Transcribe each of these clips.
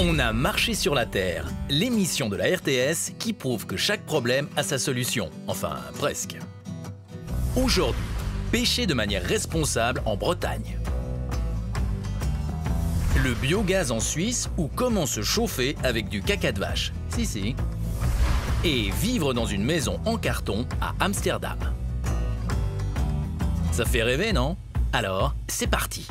On a marché sur la Terre, l'émission de la RTS qui prouve que chaque problème a sa solution. Enfin, presque. Aujourd'hui, pêcher de manière responsable en Bretagne. Le biogaz en Suisse ou comment se chauffer avec du caca de vache. Si. Et vivre dans une maison en carton à Amsterdam. Ça fait rêver, non? Alors, c'est parti!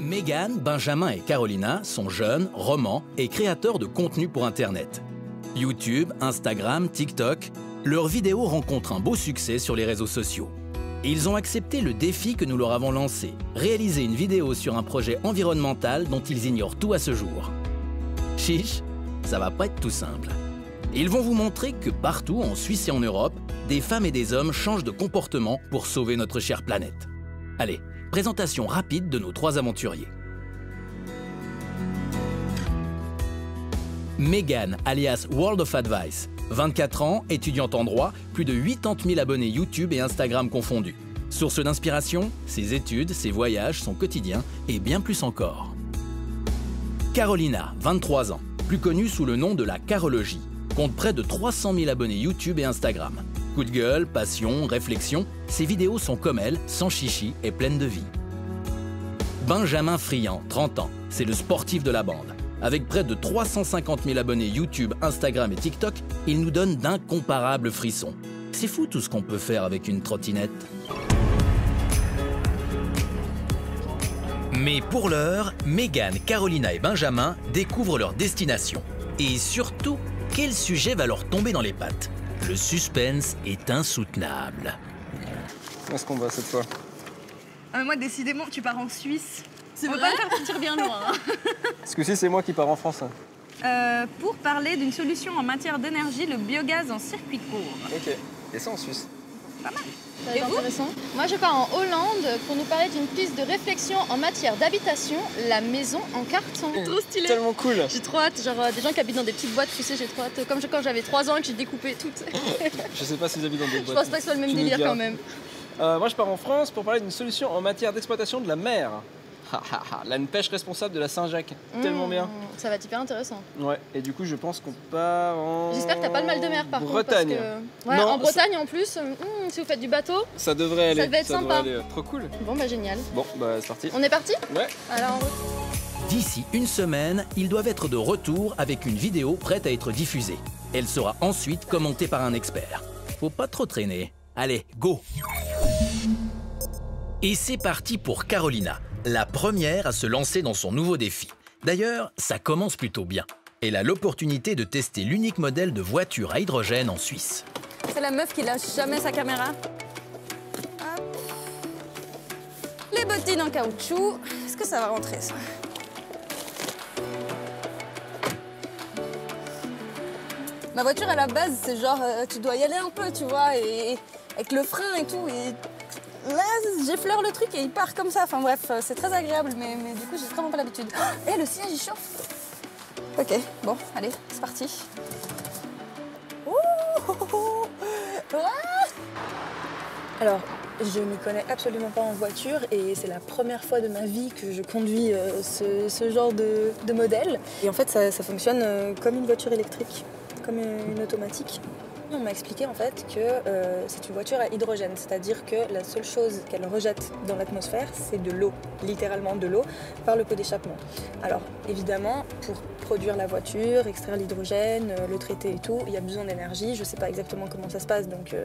Megan, Benjamin et Carolina sont jeunes, romans et créateurs de contenu pour Internet. YouTube, Instagram, TikTok, leurs vidéos rencontrent un beau succès sur les réseaux sociaux. Ils ont accepté le défi que nous leur avons lancé, réaliser une vidéo sur un projet environnemental dont ils ignorent tout à ce jour. Chiche, ça va pas être tout simple. Ils vont vous montrer que partout, en Suisse et en Europe, des femmes et des hommes changent de comportement pour sauver notre chère planète. Allez, présentation rapide de nos trois aventuriers. Megan, alias World of Advice, 24 ans, étudiante en droit, plus de 80 000 abonnés YouTube et Instagram confondus. Source d'inspiration, ses études, ses voyages, son quotidien et bien plus encore. Carolina, 23 ans, plus connue sous le nom de la Carologie, compte près de 300 000 abonnés YouTube et Instagram. Coup de gueule, passion, réflexion, ses vidéos sont comme elle, sans chichi et pleines de vie. Benjamin Friand, 30 ans, c'est le sportif de la bande. Avec près de 350 000 abonnés YouTube, Instagram et TikTok, il nous donne d'incomparables frissons. C'est fou tout ce qu'on peut faire avec une trottinette. Mais pour l'heure, Megan, Carolina et Benjamin découvrent leur destination. Et surtout, quel sujet va leur tomber dans les pattes? Le suspense est insoutenable. Où est-ce qu'on va cette fois? Moi, décidément, tu pars en Suisse. C'est On vrai? va pas me faire partir bien loin. Hein. Ce coup-ci, c'est moi qui pars en France. Pour parler d'une solution en matière d'énergie, le biogaz en circuit court. Ok. Et ça en Suisse? Pas mal. Ça va être intéressant. Moi, je pars en Hollande pour nous parler d'une piste de réflexion en matière d'habitation, la maison en carton. Trop stylé. Tellement cool. J'ai trop hâte, genre des gens qui habitent dans des petites boîtes, tu sais, j'ai trop hâte. Comme quand j'avais 3 ans et que j'ai découpé toutes. Je sais pas si vous habitez dans des boîtes. Je pense pas que ce soit le même Tu nous délire diras. quand même. Moi, je pars en France pour parler d'une solution en matière d'exploitation de la mer. Là, une pêche responsable de la Saint-Jacques. Tellement bien. Ça va être hyper intéressant. Ouais, et du coup, je pense qu'on part en... J'espère que t'as pas le mal de mer par Bretagne. contre. Parce que... Ouais, Non, en Bretagne en plus, si vous faites du bateau. Ça devrait aller. Ça devait être sympa. Devrait aller. Trop cool. Bon, bah génial. Bon, bah c'est parti. On est parti? Ouais. Alors en route. D'ici une semaine, ils doivent être de retour avec une vidéo prête à être diffusée. Elle sera ensuite commentée par un expert. Faut pas trop traîner. Allez, go! Et c'est parti pour Carolina, la première à se lancer dans son nouveau défi. D'ailleurs, ça commence plutôt bien. Elle a l'opportunité de tester l'unique modèle de voiture à hydrogène en Suisse. C'est la meuf qui lâche jamais sa caméra. Hop. Les bottines en caoutchouc. Est-ce que ça va rentrer, ça? Ma voiture, à la base, c'est genre, tu dois y aller un peu, tu vois, et avec le frein et tout. Et là, j'effleure le truc et il part comme ça. Enfin bref, c'est très agréable, mais du coup, j'ai vraiment pas l'habitude. Et le siège, il chauffe. Ok, bon, allez, c'est parti. Ouh. Alors, je m'y connais absolument pas en voiture et c'est la première fois de ma vie que je conduis ce genre de modèle. Et en fait, ça fonctionne comme une voiture électrique, comme une automatique. On m'a expliqué en fait que c'est une voiture à hydrogène, c'est-à-dire que la seule chose qu'elle rejette dans l'atmosphère, c'est de l'eau, littéralement de l'eau, par le pot d'échappement. Alors évidemment, pour produire la voiture, extraire l'hydrogène, le traiter et tout, il y a besoin d'énergie. Je ne sais pas exactement comment ça se passe, donc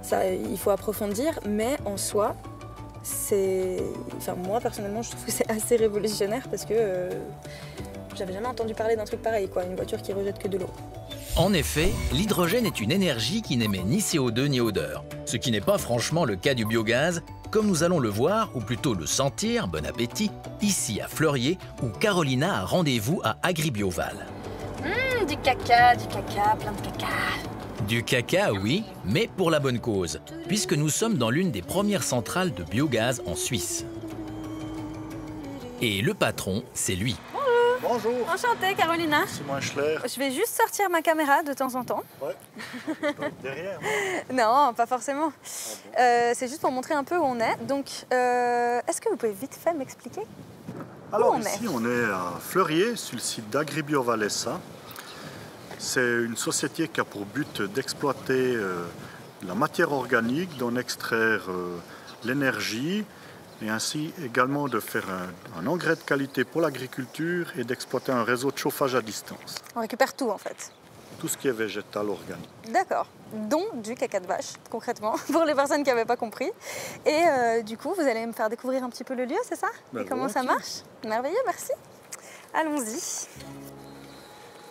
ça, il faut approfondir, mais en soi, moi personnellement, je trouve que c'est assez révolutionnaire parce que j'avais jamais entendu parler d'un truc pareil, quoi, une voiture qui rejette que de l'eau. En effet, l'hydrogène est une énergie qui n'émet ni CO2 ni odeur, ce qui n'est pas franchement le cas du biogaz, comme nous allons le voir, ou plutôt le sentir, bon appétit, ici à Fleurier, où Carolina a rendez-vous à Agribioval. Du caca, plein de caca. Du caca, oui, mais pour la bonne cause, puisque nous sommes dans l'une des premières centrales de biogaz en Suisse. Et le patron, c'est lui. Bonjour. Enchantée, Carolina. Simon Schler. Je vais juste sortir ma caméra de temps en temps. Ouais. Derrière. Non, pas forcément. C'est juste pour montrer un peu où on est. Donc, est-ce que vous pouvez vite fait m'expliquer Alors où on ici, est on est à Fleurier, sur le site d'Agribio Vallessa. C'est une société qui a pour but d'exploiter la matière organique, d'en extraire l'énergie et ainsi également de faire un engrais de qualité pour l'agriculture et d'exploiter un réseau de chauffage à distance. On récupère tout en fait. Tout ce qui est végétal organique. D'accord. Dont du caca de vache, concrètement, pour les personnes qui n'avaient pas compris. Et du coup, vous allez me faire découvrir un petit peu le lieu, c'est ça? Ben, et comment ça marche? Merveilleux, merci. Allons-y.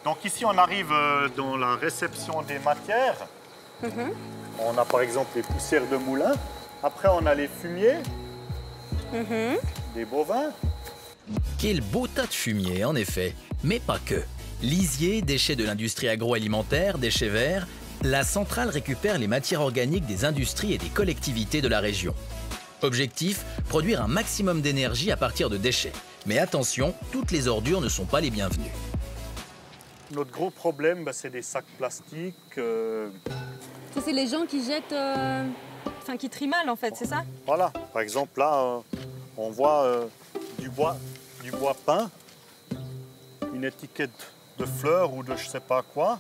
Donc ici, on arrive dans la réception des matières. On a par exemple les poussières de moulin. Après, on a les fumiers, des bovins. Quel beau tas de fumier, en effet. Mais pas que. Lisier, déchets de l'industrie agroalimentaire, déchets verts, la centrale récupère les matières organiques des industries et des collectivités de la région. Objectif, produire un maximum d'énergie à partir de déchets. Mais attention, toutes les ordures ne sont pas les bienvenues. Notre gros problème, c'est des sacs plastiques. Ça, c'est les gens qui jettent... Enfin, qui trient mal, en fait, c'est ça? Voilà, par exemple, là, on voit du bois peint, une étiquette de fleurs ou de je sais pas quoi.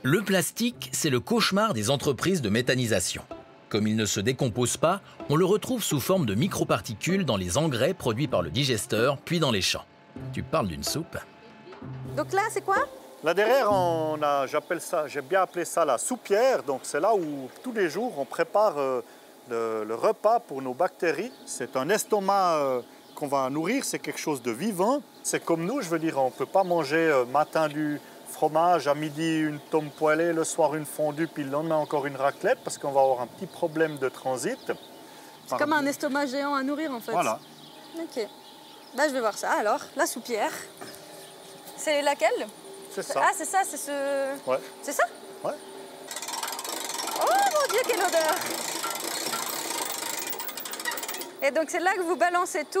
Le plastique, c'est le cauchemar des entreprises de méthanisation. Comme il ne se décompose pas, on le retrouve sous forme de microparticules dans les engrais produits par le digesteur, puis dans les champs. Tu parles d'une soupe? Donc là, c'est quoi? Là derrière, j'ai bien appelé ça la soupière. Donc c'est là où tous les jours on prépare le repas pour nos bactéries. C'est un estomac qu'on va nourrir, c'est quelque chose de vivant. C'est comme nous, je veux dire, on ne peut pas manger matin du fromage, à midi une tome poêlée, le soir une fondue, puis le lendemain encore une raclette, parce qu'on va avoir un petit problème de transit. C'est comme un estomac géant à nourrir en fait. Voilà. Ok. Là, je vais voir ça. Alors, la soupière. C'est laquelle? C'est ça. Ah, c'est ça, c'est ce... Ouais. C'est ça? Ouais. Oh mon Dieu, quelle odeur! Et donc, c'est là que vous balancez tout.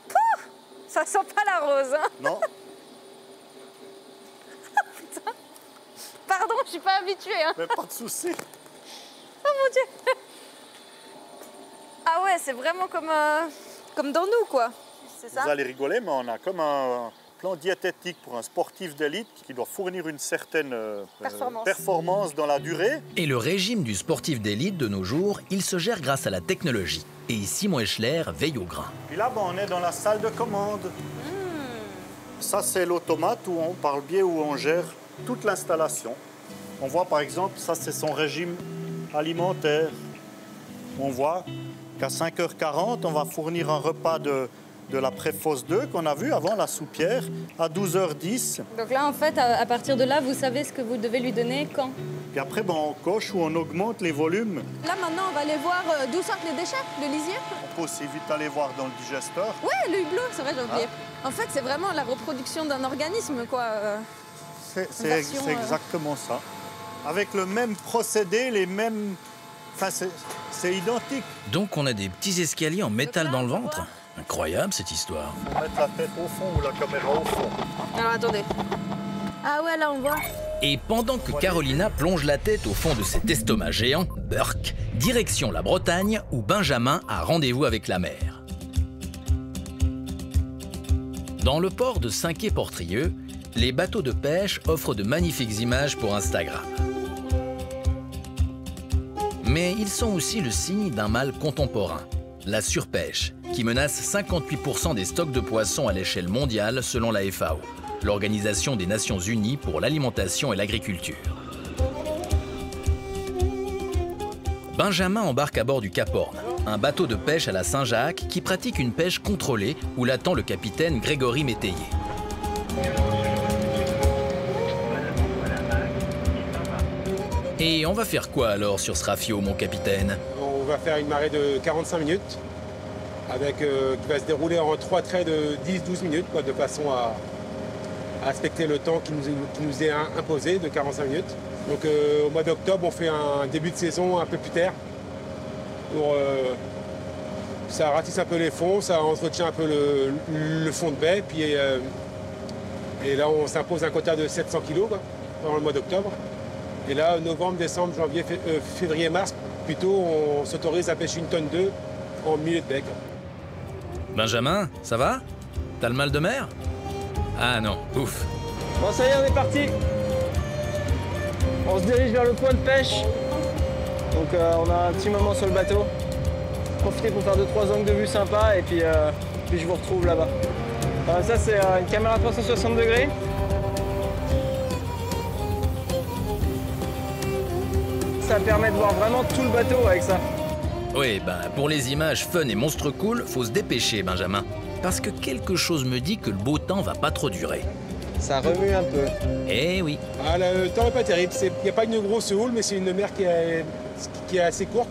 Pouh, ça sent pas la rose, hein? Non. Putain. Pardon, je suis pas habituée, hein? Mais pas de souci. Oh mon Dieu! Ah ouais, c'est vraiment comme dans nous, quoi. C'est ça? Vous allez rigoler, mais on a comme un plan diététique pour un sportif d'élite qui doit fournir une certaine performance dans la durée. Et le régime du sportif d'élite de nos jours, il se gère grâce à la technologie. Et Simon Eschler veille au grain. Puis là, on est dans la salle de commande. Ça, c'est l'automate par le biais où on gère toute l'installation. On voit par exemple, ça c'est son régime alimentaire. On voit qu'à 5h40, on va fournir un repas de la préfosse 2 qu'on a vu avant, la soupière, à 12h10. Donc là, en fait, à partir de là, vous savez ce que vous devez lui donner quand? Puis après, on coche ou on augmente les volumes. Là, maintenant, on va aller voir d'où sortent les déchets, le lisier. On peut aussi vite aller voir dans le digesteur. Ouais, le hublot, c'est vrai, j'ai oublié. En fait, c'est vraiment la reproduction d'un organisme, quoi. C'est exactement ça. Avec le même procédé, les mêmes... Enfin, c'est identique. Donc on a des petits escaliers en métal dans le ventre? Incroyable cette histoire. Il faut mettre la tête au fond ou la caméra au fond. Alors attendez. Ah ouais, là on voit. Et pendant que Carolina plonge la tête au fond de cet estomac géant, Burk, direction la Bretagne où Benjamin a rendez-vous avec la mer. Dans le port de Saint-Quay-Portrieux, les bateaux de pêche offrent de magnifiques images pour Instagram. Mais ils sont aussi le signe d'un mal contemporain, la surpêche, qui menace 58% des stocks de poissons à l'échelle mondiale selon la FAO, l'Organisation des Nations Unies pour l'alimentation et l'agriculture. Benjamin embarque à bord du Cap Horn, un bateau de pêche à la Saint-Jacques qui pratique une pêche contrôlée où l'attend le capitaine Grégory Métayer. Et on va faire quoi alors sur ce rafio, mon capitaine? On va faire une marée de 45 minutes, qui va se dérouler en 3 traits de 10-12 minutes, de façon à respecter le temps qui nous est imposé de 45 minutes. Donc au mois d'octobre, on fait un début de saison un peu plus tard. Ça ratisse un peu les fonds, ça entretient un peu le fond de baie. Puis, et là, on s'impose un quota de 700 kg pendant le mois d'octobre. Et là, novembre, décembre, janvier, février, mars, plutôt, on s'autorise à pêcher 1,2 tonne en milieu de baie. Benjamin, ça va? T'as le mal de mer? Ah non, ouf. Bon, ça y est, on est parti. On se dirige vers le point de pêche. Donc on a un petit moment sur le bateau. Profitez pour faire 2-3 angles de vue sympas et puis je vous retrouve là-bas. Ça c'est une caméra 360 degrés. Ça permet de voir vraiment tout le bateau avec ça. Oui, ben pour les images fun et monstre cool, faut se dépêcher, Benjamin. Parce que quelque chose me dit que le beau temps va pas trop durer. Ça remue un peu. Eh oui. Ah, le temps n'est pas terrible. Il n'y a pas une grosse houle, mais c'est une mer qui est assez courte.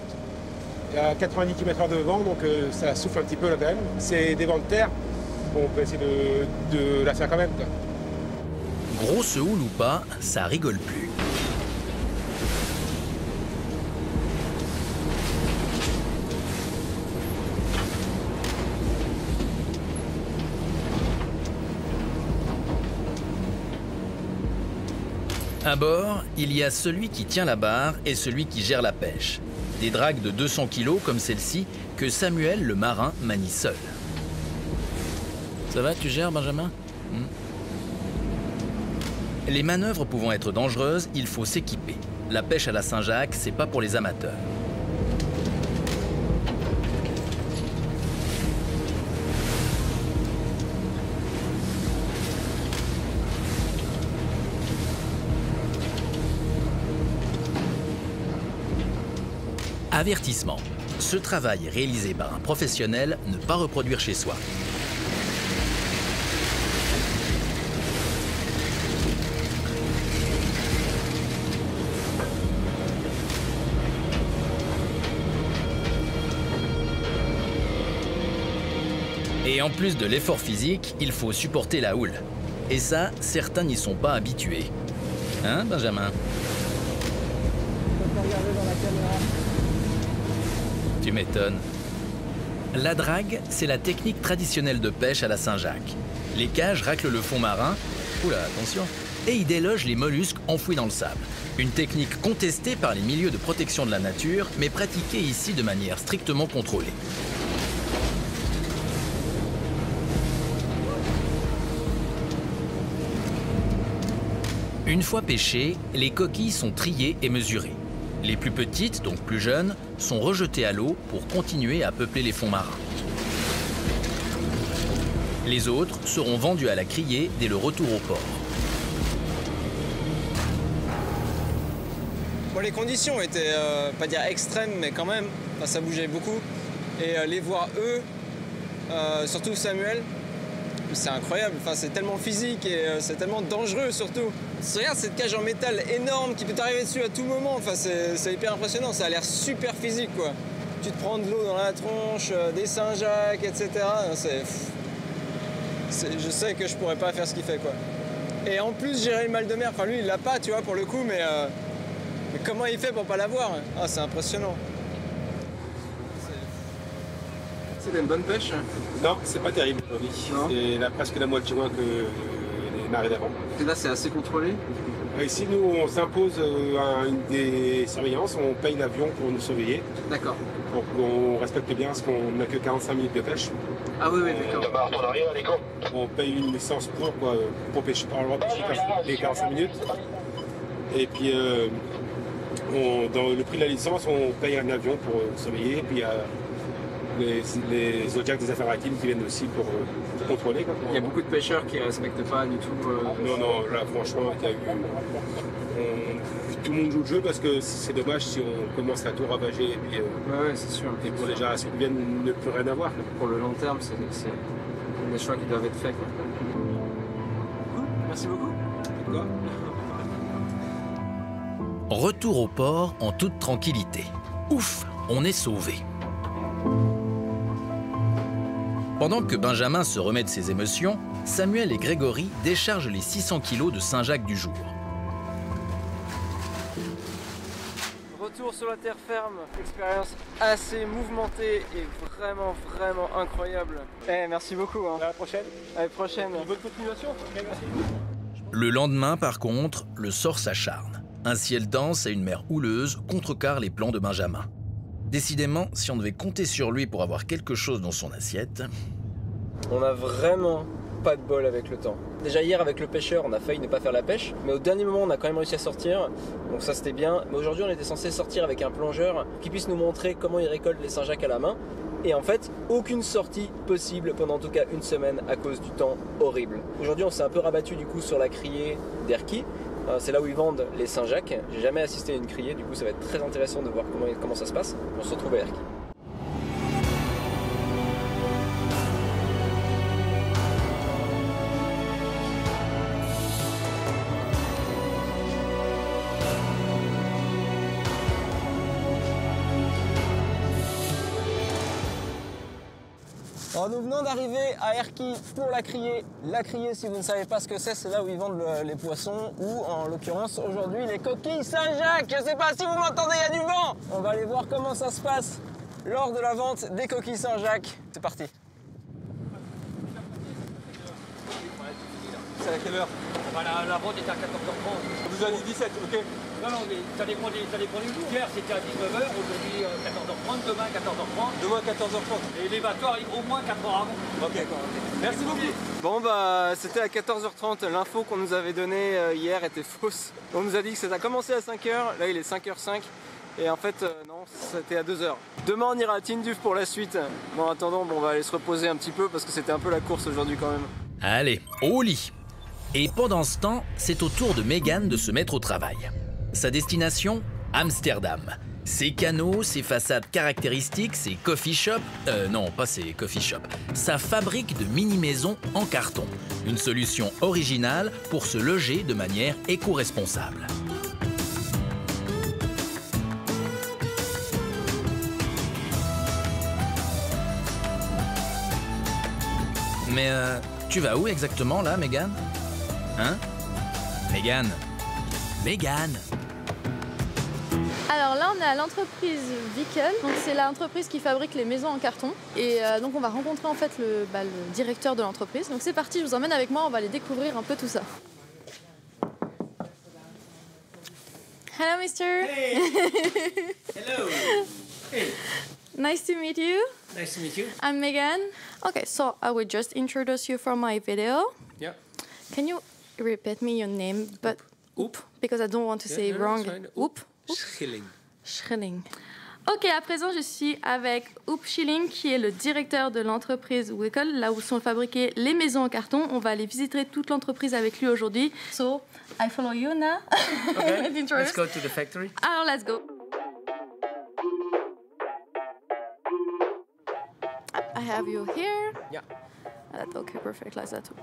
Il y a 90 km/h de vent, donc ça souffle un petit peu là quand même. C'est des vents de terre. Bon, on peut essayer de la faire quand même, quoi. Grosse houle ou pas, ça rigole plus. À bord, il y a celui qui tient la barre et celui qui gère la pêche. Des dragues de 200 kg comme celle-ci que Samuel, le marin, manie seul. Ça va, tu gères, Benjamin? Les manœuvres pouvant être dangereuses, il faut s'équiper. La pêche à la Saint-Jacques, c'est pas pour les amateurs. Avertissement. Ce travail est réalisé par un professionnel, ne pas reproduire chez soi. Et en plus de l'effort physique, il faut supporter la houle. Et ça, certains n'y sont pas habitués. Hein, Benjamin? Tu m'étonnes. La drague, c'est la technique traditionnelle de pêche à la Saint-Jacques. Les cages raclent le fond marin, oula, attention, et y délogent les mollusques enfouis dans le sable. Une technique contestée par les milieux de protection de la nature, mais pratiquée ici de manière strictement contrôlée. Une fois pêchées, les coquilles sont triées et mesurées. Les plus petites, donc plus jeunes, sont rejetées à l'eau pour continuer à peupler les fonds marins. Les autres seront vendues à la criée dès le retour au port. Bon, les conditions étaient, pas dire extrêmes, mais quand même, enfin, ça bougeait beaucoup. Et les voir eux, surtout Samuel, c'est incroyable, enfin, c'est tellement physique et c'est tellement dangereux surtout. Regarde cette cage en métal énorme qui peut t'arriver dessus à tout moment, enfin, c'est hyper impressionnant, ça a l'air super physique quoi. Tu te prends de l'eau dans la tronche, des Saint-Jacques, etc. Je sais que je pourrais pas faire ce qu'il fait quoi. Et en plus gérer le mal de mer, enfin lui il l'a pas tu vois pour le coup, mais comment il fait pour pas l'avoir? Ah, c'est impressionnant. C'était une bonne pêche? Non, c'est pas terrible aujourd'hui. C'est presque la moitié moins que les marées d'avant. Et là, c'est assez contrôlé? Ici, nous, on s'impose des surveillances, on paye l'avion pour nous surveiller. D'accord. Donc on respecte bien parce qu'on n'a que 45 minutes de pêche. Ah oui, d'accord. On paye une licence pour pêcher par le pêcher les 45 minutes. Et puis, dans le prix de la licence, on paye un avion pour surveiller. Et puis, les Zodiacs des affaires maritimes qui viennent aussi pour contrôler. Il y a beaucoup de pêcheurs qui ne respectent pas du tout. Non, là franchement, tout le monde joue le jeu parce que c'est dommage si on commence à tout ravager et puis ouais, c'est sûr. Et pour les générations qui viennent ne plus rien avoir. Pour le long terme, c'est des choix qui doivent être faits. Quoi. Merci beaucoup. Quoi ? Retour au port en toute tranquillité. Ouf, on est sauvés. Pendant que Benjamin se remet de ses émotions, Samuel et Grégory déchargent les 600 kilos de Saint-Jacques du jour. retour sur la terre ferme. Expérience assez mouvementée et vraiment incroyable. Merci beaucoup. Hein. À la prochaine. À la prochaine. Bonne continuation. Okay, merci. Le lendemain, par contre, le sort s'acharne. Un ciel dense et une mer houleuse contrecarrent les plans de Benjamin. Décidément, si on devait compter sur lui pour avoir quelque chose dans son assiette... On a vraiment pas de bol avec le temps. Déjà hier avec le pêcheur, on a failli ne pas faire la pêche, mais au dernier moment on a quand même réussi à sortir, donc ça c'était bien. Mais aujourd'hui on était censé sortir avec un plongeur qui puisse nous montrer comment il récolte les Saint-Jacques à la main. Et en fait, aucune sortie possible pendant en tout cas une semaine à cause du temps horrible. Aujourd'hui on s'est un peu rabattu du coup sur la criée d'Erquy. C'est là où ils vendent les Saint-Jacques. J'ai jamais assisté à une criée, du coup ça va être très intéressant de voir comment ça se passe. On se retrouve à Erquy. Alors nous venons d'arriver à Erquy pour la criée. La criée, si vous ne savez pas ce que c'est là où ils vendent les poissons ou en l'occurrence aujourd'hui les coquilles Saint-Jacques. Je ne sais pas si vous m'entendez, il y a du vent. On va aller voir comment ça se passe lors de la vente des coquilles Saint-Jacques. C'est parti. C'est à quelle heure? La vente est à 14h30. On vous a dit 17, ok. Non, mais ça dépend des jours. Hier c'était à 19h, aujourd'hui 14h30, demain 14h30. Demain 14h30. Et les bateaux arrivent au moins 4 heures avant. Ok, merci beaucoup. Bon bah c'était à 14h30, l'info qu'on nous avait donnée hier était fausse. On nous a dit que ça a commencé à 5h, là il est 5h05 et en fait non, c'était à 2h. Demain on ira à Tinduf pour la suite. Bon en attendant, on va aller se reposer un petit peu parce que c'était un peu la course aujourd'hui quand même. Allez, au lit. Et pendant ce temps, c'est au tour de Megan de se mettre au travail. Sa destination, Amsterdam. Ses canaux, ses façades caractéristiques, ses coffee shops... non, pas ses coffee shops. Sa fabrique de mini-maisons en carton. Une solution originale pour se loger de manière éco-responsable. Mais tu vas où exactement là, Megan? Hein? Megan? Megan? Alors là, on est à l'entreprise Wickel. Donc c'est l'entreprise qui fabrique les maisons en carton. Et donc on va rencontrer en fait le directeur de l'entreprise. Donc c'est parti, je vous emmène avec moi, on va aller découvrir un peu tout ça. Hello, mister. Hey. Hello. Hey. Nice to meet you. Nice to meet you. I'm Megan. Okay, so I will just introduce you for my video. Yeah. Can you repeat me your name? But Oep. Because I don't want to say wrong. Oep. Schilling. Schilling. Ok, à présent, je suis avec Oep Schilling, qui est le directeur de l'entreprise Wickel, là où sont fabriquées les maisons en carton. On va aller visiter toute l'entreprise avec lui aujourd'hui. So, I follow you now. Okay, let's go to the factory. Alors, let's go. I have you here. Yeah. Okay, perfect, like that too.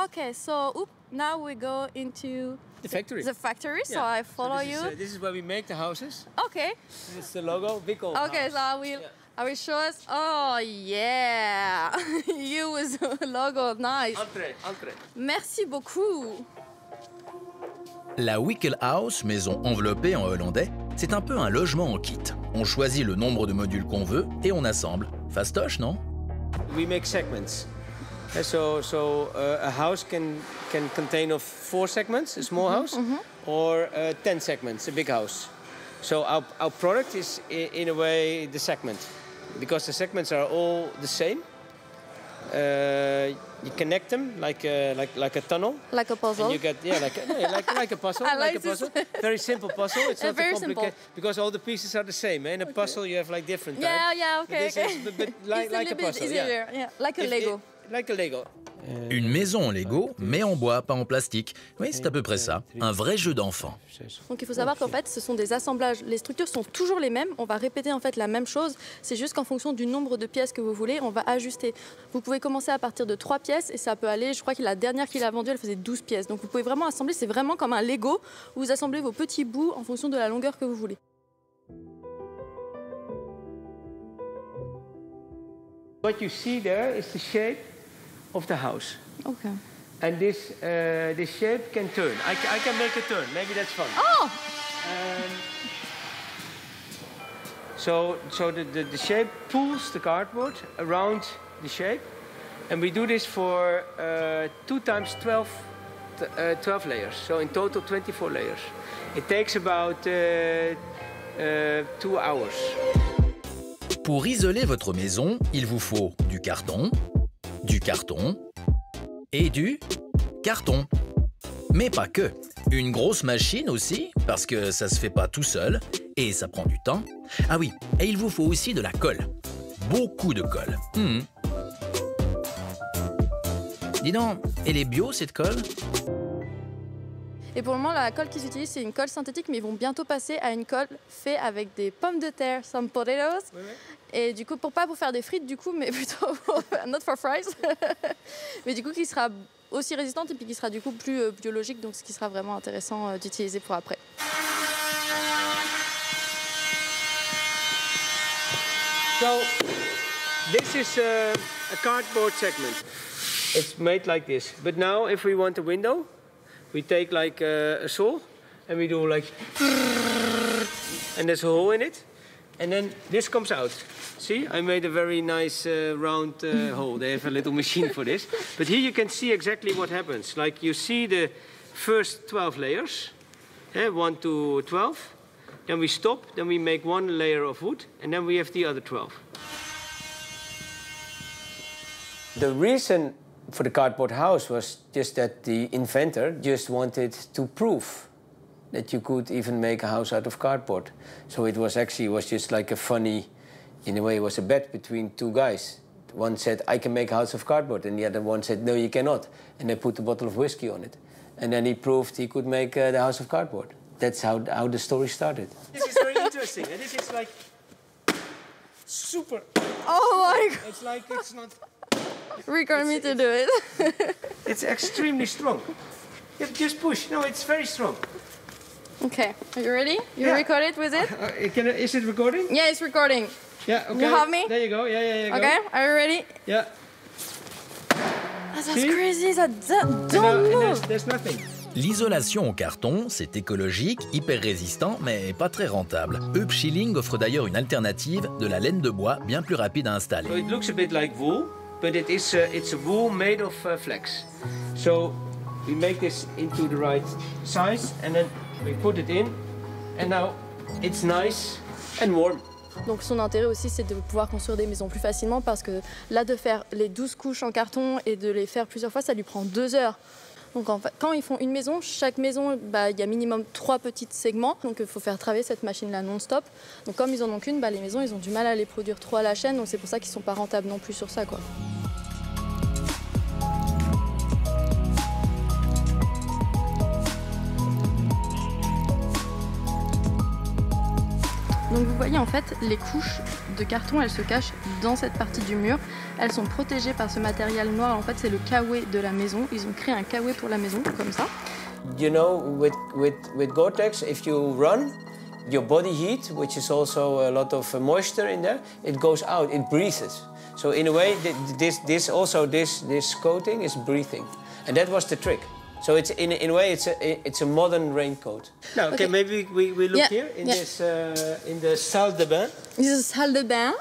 Okay, so now we go into The factory. The factory, so Yeah. I follow this you. This is where we make the houses. Okay. This is the logo, Wickel. Okay, house. so I will show us. Oh yeah, you with the logo, nice. Entree. Merci beaucoup. La Wickel House, maison enveloppée en hollandais, c'est un peu un logement en kit. On choisit le nombre de modules qu'on veut et on assemble. Fastoche, non? We make segments. A house can contain of 4 segments, a small house, or 10 segments, a big house. So our product is in a way the segment, because the segments are all the same. You connect them like a tunnel. Like a puzzle. And you get like a puzzle. I like a puzzle. Very simple puzzle. It's not very complicated simple. because all the pieces are the same. In a puzzle you have like different types. Yeah, okay, But this is like a puzzle. Yeah, like a Lego. Like a Lego. Une maison en Lego, mais en bois, pas en plastique. Oui, c'est à peu près ça. Un vrai jeu d'enfant. Donc il faut savoir qu'en fait, ce sont des assemblages. Les structures sont toujours les mêmes. On va répéter en fait la même chose. C'est juste qu'en fonction du nombre de pièces que vous voulez, on va ajuster. Vous pouvez commencer à partir de 3 pièces et ça peut aller, je crois que la dernière qu'il a vendue, elle faisait 12 pièces. Donc vous pouvez vraiment assembler, c'est vraiment comme un Lego où vous assemblez vos petits bouts en fonction de la longueur que vous voulez. What you see there is the shape of the house. Okay. And this shape can turn. I can make a turn. Maybe that's fun. Oh! So the shape pulls the cardboard around the shape. And we do this for 2 times 12 layers. So in total 24 layers. It takes about 2 hours. Pour isoler votre maison, il vous faut du carton et du carton. Mais pas que. Une grosse machine aussi, parce que ça se fait pas tout seul et ça prend du temps. Ah oui, et il vous faut aussi de la colle. Beaucoup de colle. Dis donc, elle est bio cette colle? Et pour le moment, la colle qu'ils utilisent, c'est une colle synthétique, mais ils vont bientôt passer à une colle faite avec des pommes de terre, some potatoes. Oui, oui. Et du coup, pas pour faire des frites, du coup, mais plutôt not for fries. Mais du coup, qui sera aussi résistante et puis qui sera du coup plus biologique, donc ce qui sera vraiment intéressant d'utiliser pour après. So, this is a cardboard segment. It's made like this. But now, if we want a window, we take like a saw and we do like, and there's a hole in it, and then this comes out. See, I made a very nice round hole. They have a little machine for this. But here you can see exactly what happens. Like you see the first 12 layers, 1 to 12. Then we stop, then we make 1 layer of wood, and then we have the other 12. The reason for the cardboard house was just that the inventor just wanted to prove that you could even make a house out of cardboard. So it was just like a funny, in a way it was a bet between 2 guys. One said, I can make a house of cardboard, and the other one said, no, you cannot. And they put a bottle of whiskey on it. And then he proved he could make the house of cardboard. That's how the story started. This is very interesting. And this is like super. Oh my God. It's like it's not. Record me to do it. It's extremely strong. You just push. No, it's very strong. Okay, are you ready? You record it with it? Is it recording? Yeah, it's recording. Yeah, okay. You have me? There you go. Yeah. Okay, go. are you ready? Yeah. Oh, that's crazy. Don't move. There's nothing. L'isolation au carton, c'est écologique, hyper résistant, mais pas très rentable. Upshilling offre d'ailleurs une alternative, de la laine de bois bien plus rapide à installer. So it looks a bit like wool, but it's a wool made of flax. So we make this into the right size, and then we put it in, and now it's nice and warm. Donc son intérêt aussi, c'est de pouvoir construire des maisons plus facilement, parce que là, de faire les 12 couches en carton et de les faire plusieurs fois, ça lui prend 2 heures. Donc en fait, quand ils font une maison, chaque maison, il y a minimum 3 petits segments. Donc il faut faire travailler cette machine-là non-stop. Donc comme ils en ont qu'une, les maisons, ils ont du mal à les produire trop à la chaîne. Donc c'est pour ça qu'ils ne sont pas rentables non plus sur ça, quoi. Donc vous voyez en fait les couches de carton, elles se cachent dans cette partie du mur. Elles sont protégées par ce matériel noir. En fait, c'est le kawaii de la maison. Ils ont créé un kawaii pour la maison, comme ça. You know, with Gore-Tex, if you run, your body heat, which is also a lot of moisture in there, it goes out, it breathes. So in a way, this coating is breathing, and that was the trick. So it's in a way it's a modern raincoat. Now, okay, maybe we look here in this in the salle de bain. This is salle de bain,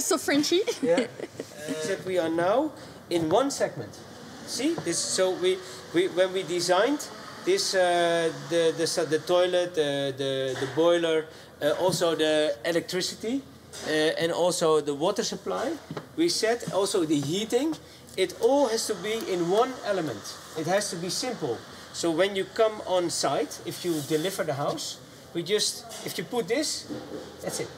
so Frenchy. Yeah. That we are now in 1 segment. See this? So we when we designed this the toilet, the boiler, also the electricity, and also the water supply. We said also the heating. It all has to be in 1 element. It has to be simple. So when you come on site, if you deliver the house, if you put this, that's it.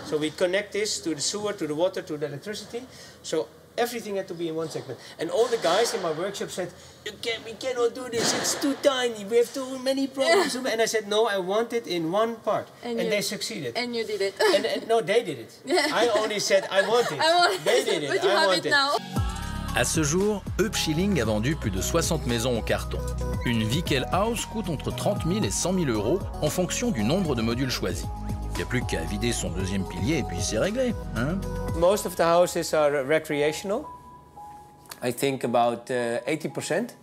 So we connect this to the sewer, to the water, to the electricity. So everything had to be in 1 segment. And all the guys in my workshop said, we cannot do this, it's too tiny, we have too many problems. And I said, no, I want it in 1 part. And they succeeded. And you did it. and no, they did it. I only said, I want it. They did it. But you have it now. À ce jour, Upshilling a vendu plus de 60 maisons en carton. Une Vickel House coûte entre 30 000 et 100 000 euros en fonction du nombre de modules choisis. Il n'y a plus qu'à vider son 2e pilier et puis c'est réglé. Hein? Most of the houses are recreational. I think about 80%.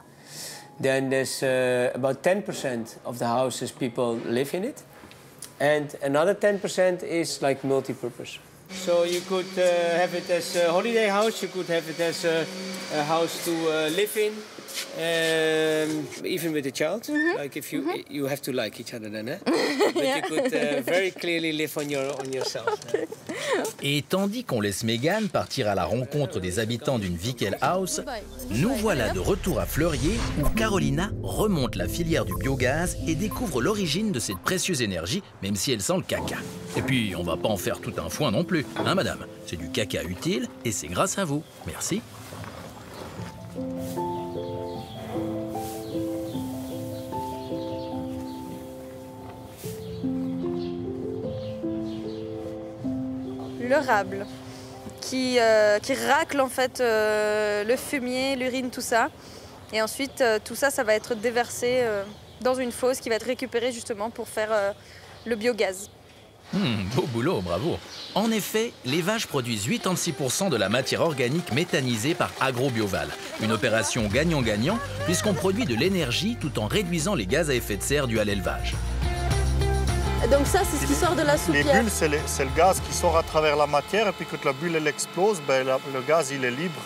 Then there's about 10% of the houses people live in it. And another 10% is like multi-purpose. So you could have it as a holiday house, you could have it as a house to live in, even with a child. Like if you have to like each other then, eh? But you could very clearly live on yourself. Okay. Et tandis qu'on laisse Megan partir à la rencontre des habitants d'une Vikel House, nous voilà de retour à Fleurier où Carolina remonte la filière du biogaz et découvre l'origine de cette précieuse énergie, même si elle sent le caca. Et puis, on va pas en faire tout un foin non plus, hein madame? C'est du caca utile et c'est grâce à vous. Merci. Le rable qui racle en fait le fumier, l'urine, tout ça. Et ensuite, tout ça, ça va être déversé dans une fosse qui va être récupérée justement pour faire le biogaz. Beau boulot, bravo. En effet, les vaches produisent 86% de la matière organique méthanisée par AgroBioval. Une opération gagnant-gagnant puisqu'on produit de l'énergie tout en réduisant les gaz à effet de serre dus à l'élevage. Donc ça, c'est ce qui sort de la soupière. Les bulles, c'est le gaz qui sort à travers la matière et puis quand la bulle elle explose, ben, le gaz il est libre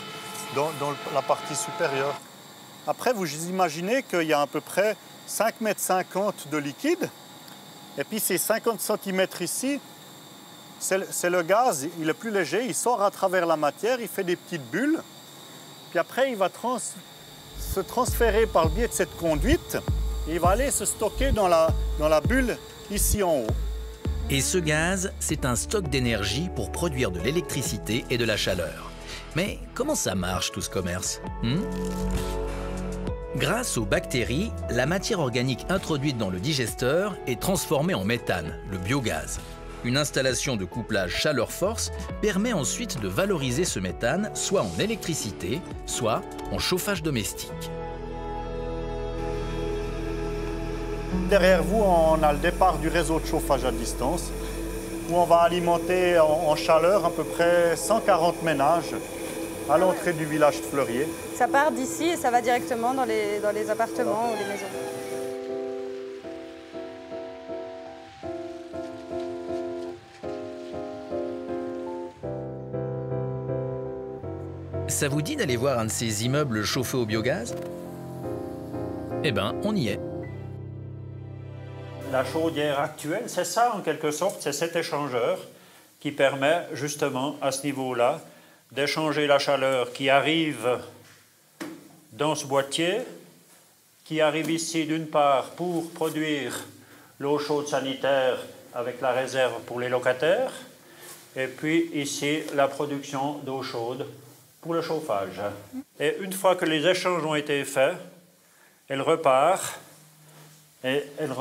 dans la partie supérieure. Après, vous imaginez qu'il y a à peu près 5,50 m de liquide et puis ces 50 cm ici, c'est le gaz, il est plus léger, il sort à travers la matière, il fait des petites bulles. Puis après, il va se transférer par le biais de cette conduite et il va aller se stocker dans la bulle ici en haut. Et ce gaz, c'est un stock d'énergie pour produire de l'électricité et de la chaleur. Mais comment ça marche tout ce commerce? Grâce aux bactéries, la matière organique introduite dans le digesteur est transformée en méthane, le biogaz. Une installation de couplage chaleur-force permet ensuite de valoriser ce méthane soit en électricité, soit en chauffage domestique. Derrière vous, on a le départ du réseau de chauffage à distance où on va alimenter en chaleur à peu près 140 ménages à l'entrée du village de Fleurier. Ça part d'ici et ça va directement dans les appartements ou les maisons. Ça vous dit d'aller voir un de ces immeubles chauffés au biogaz? Eh ben, on y est. La chaudière actuelle, c'est ça en quelque sorte, c'est cet échangeur qui permet justement à ce niveau-là d'échanger la chaleur qui arrive dans ce boîtier, qui arrive ici d'une part pour produire l'eau chaude sanitaire avec la réserve pour les locataires, et puis ici la production d'eau chaude pour le chauffage. Et une fois que les échanges ont été faits, elle repart et elle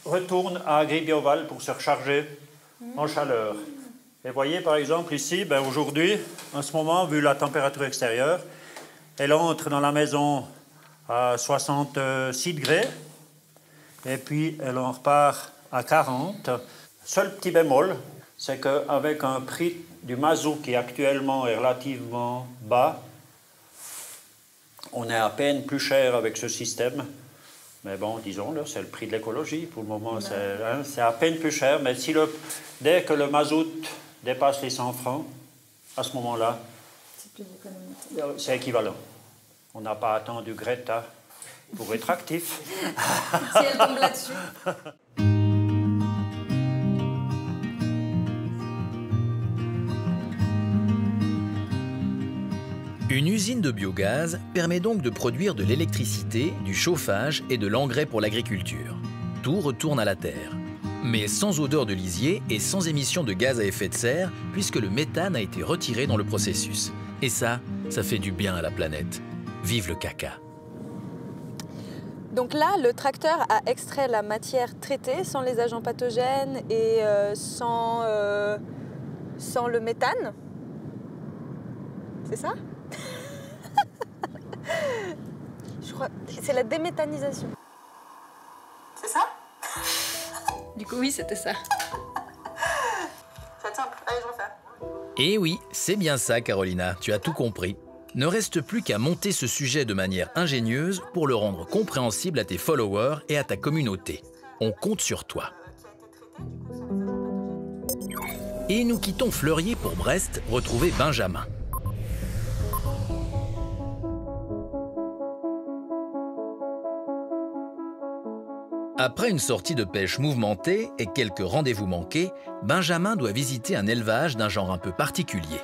retourne à AgroBioval pour se recharger en chaleur. Et voyez par exemple ici, ben aujourd'hui, en ce moment, vu la température extérieure, elle entre dans la maison à 66 degrés et puis elle en repart à 40. Seul petit bémol, c'est qu'avec un prix du mazout qui actuellement est relativement bas, on est à peine plus cher avec ce système. Mais bon, disons-le, c'est le prix de l'écologie. Pour le moment, c'est à peine plus cher. Mais si dès que le mazout dépasse les 100 francs, à ce moment-là, c'est équivalent. On n'a pas attendu Greta pour être actif. Si elle tombe là-dessus. Une usine de biogaz permet donc de produire de l'électricité, du chauffage et de l'engrais pour l'agriculture. Tout retourne à la terre. Mais sans odeur de lisier et sans émission de gaz à effet de serre, puisque le méthane a été retiré dans le processus. Et ça fait du bien à la planète. Vive le caca! Donc là, le tracteur a extrait la matière traitée sans les agents pathogènes et sans le méthane. C'est ça? Je crois c'est la déméthanisation. C'est ça? Du coup, oui, c'était ça. C'est simple. Allez, je refais. Et oui, c'est bien ça, Carolina, tu as tout compris. Ne reste plus qu'à monter ce sujet de manière ingénieuse pour le rendre compréhensible à tes followers et à ta communauté. On compte sur toi. Et nous quittons Fleurier pour Brest, retrouver Benjamin. Après une sortie de pêche mouvementée et quelques rendez-vous manqués, Benjamin doit visiter un élevage d'un genre un peu particulier.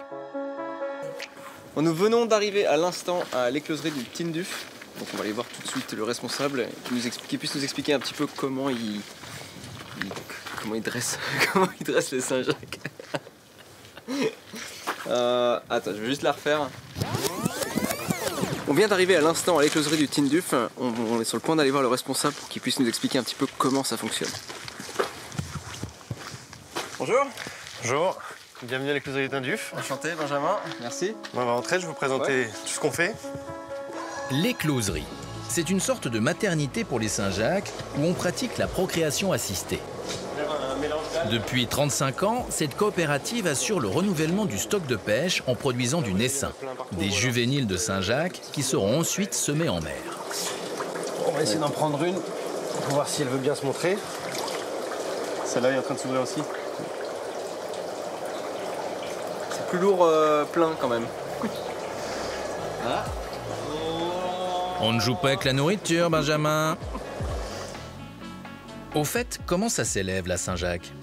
Nous venons d'arriver à l'instant à l'écloserie du Tinduf. Donc on va aller voir tout de suite le responsable qui puisse nous expliquer un petit peu comment il dresse les Saint-Jacques. Attends, je vais juste la refaire. On vient d'arriver à l'instant à l'écloserie du Tinduf. On est sur le point d'aller voir le responsable pour qu'il puisse nous expliquer un petit peu comment ça fonctionne. Bonjour. Bonjour, bienvenue à l'écloserie du Tinduf. Enchanté Benjamin, merci. On va rentrer, je vais vous présenter tout ce qu'on fait. L'écloserie, c'est une sorte de maternité pour les Saint-Jacques où on pratique la procréation assistée. Depuis 35 ans, cette coopérative assure le renouvellement du stock de pêche en produisant du naissain, des juvéniles de Saint-Jacques qui seront ensuite semés en mer. On va essayer d'en prendre une pour voir si elle veut bien se montrer. Celle-là est en train de s'ouvrir aussi. C'est plus lourd plein quand même. Ah. On ne joue pas avec la nourriture, Benjamin. Au fait, comment ça s'élève la Saint-Jacques?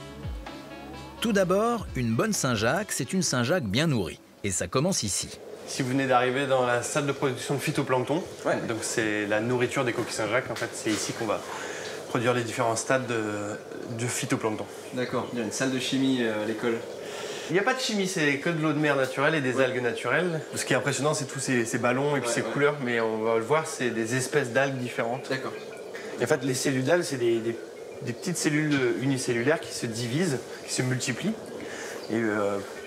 Tout d'abord, une bonne Saint-Jacques, c'est une Saint-Jacques bien nourrie. Et ça commence ici. Si vous venez d'arriver dans la salle de production de phytoplancton, donc c'est la nourriture des coquilles Saint-Jacques, en fait, c'est ici qu'on va produire les différents stades de phytoplancton. D'accord, il y a une salle de chimie à l'école. Il n'y a pas de chimie, c'est que de l'eau de mer naturelle et des algues naturelles. Ce qui est impressionnant, c'est tous ces ballons et puis ces couleurs, mais on va le voir, c'est des espèces d'algues différentes. D'accord. Et en fait, les cellules d'algues, c'est des petites cellules unicellulaires qui se divisent, qui se multiplient. Et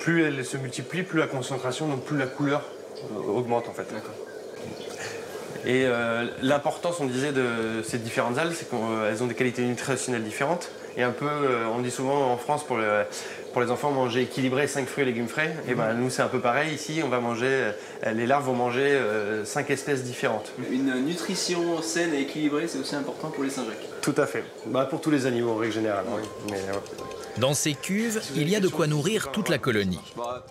plus elles se multiplient, plus la concentration, donc plus la couleur augmente en fait. D'accord. Et l'importance, on disait, de ces différentes algues, c'est qu'elles ont des qualités nutritionnelles différentes. Et un peu, on dit souvent en France pour les enfants manger équilibré 5 fruits et légumes frais. Et ben nous c'est un peu pareil ici, on va manger, les larves vont manger 5 espèces différentes. Une nutrition saine et équilibrée, c'est aussi important pour les Saint-Jacques. Tout à fait. Bah, pour tous les animaux en règle générale. Oui. Mais, Dans ces cuves, il y a de quoi nourrir toute la colonie.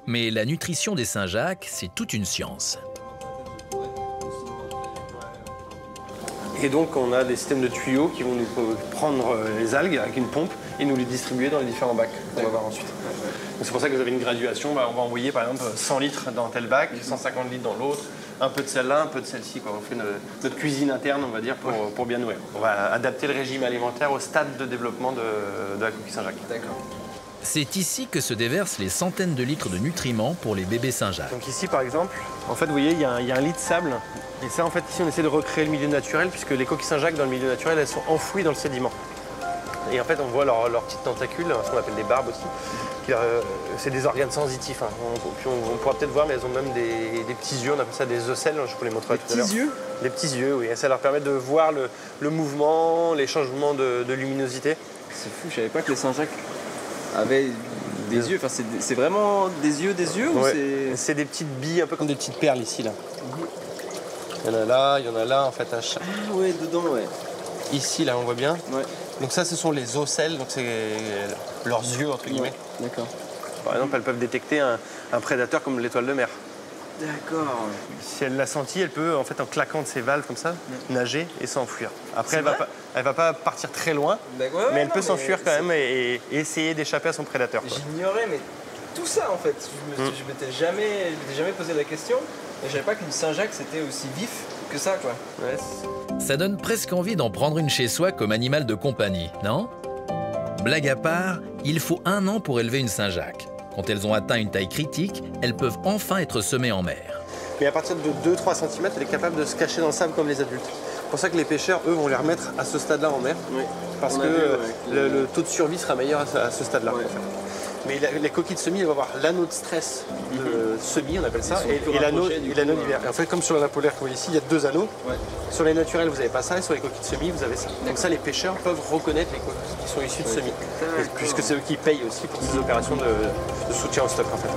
Mais la nutrition des Saint-Jacques, c'est toute une science. Et donc on a des systèmes de tuyaux qui vont nous prendre les algues avec une pompe et nous les distribuer dans les différents bacs qu'on va voir ensuite. C'est pour ça que vous avez une graduation, on va envoyer par exemple 100 litres dans tel bac, 150 litres dans l'autre, un peu de celle-là, un peu de celle-ci. On fait notre cuisine interne, on va dire, pour bien nourrir. On va adapter le régime alimentaire au stade de développement de la coquille Saint-Jacques. D'accord. C'est ici que se déversent les centaines de litres de nutriments pour les bébés Saint-Jacques. Donc ici par exemple, en fait vous voyez il y a un lit de sable. Et ça en fait ici on essaie de recréer le milieu naturel puisque les coquilles Saint-Jacques dans le milieu naturel elles sont enfouies dans le sédiment. Et en fait on voit leurs petites tentacules, ce qu'on appelle des barbes aussi. C'est des organes sensitifs. Hein. On pourra peut-être voir mais elles ont même des petits yeux, on appelle ça des ocelles, je vous les montrerai tout à l'heure. Des petits yeux? Des petits yeux, oui. Et ça leur permet de voir le mouvement, les changements de luminosité. C'est fou, je savais pas que les Saint-Jacques avaient des yeux. Enfin, c'est vraiment des yeux ou c'est des petites billes, un peu comme des petites perles ici là. Il y en a là en fait à chaque. Ah ouais, dedans ouais. Ici là on voit bien. Ouais. Donc ça ce sont les ocelles, donc c'est leurs yeux entre guillemets. D'accord. Par exemple elles peuvent détecter un prédateur comme l'étoile de mer. D'accord. Si elle l'a senti, elle peut en fait en claquant de ses valves comme ça nager et s'enfuir. Après elle va pas partir très loin, mais elle peut s'enfuir quand même et essayer d'échapper à son prédateur. J'ignorais mais tout ça en fait. Je m'étais jamais posé la question. Et je savais pas qu'une Saint-Jacques c'était aussi vif que ça quoi. Ouais. Ça donne presque envie d'en prendre une chez soi comme animal de compagnie, non? Blague à part, il faut 1 an pour élever une Saint-Jacques. Quand elles ont atteint une taille critique, elles peuvent enfin être semées en mer. Mais à partir de 2-3 cm, elle est capable de se cacher dans le sable comme les adultes. C'est pour ça que les pêcheurs, eux, vont les remettre à ce stade-là en mer. Oui. Parce que le taux de survie sera meilleur à ce stade-là. Ouais. En fait. Mais les coquilles de semis, elles vont avoir l'anneau de stress de semis, on appelle ça, et l'anneau d'hiver. Et en fait, comme sur la polaire que vous voyez ici, il y a 2 anneaux. Ouais. Sur les naturels, vous n'avez pas ça, et sur les coquilles de semis, vous avez ça. Donc ça, les pêcheurs peuvent reconnaître les coquilles qui sont issues de semis. Puisque c'est eux qui payent aussi pour ces opérations de soutien au stock, en fait.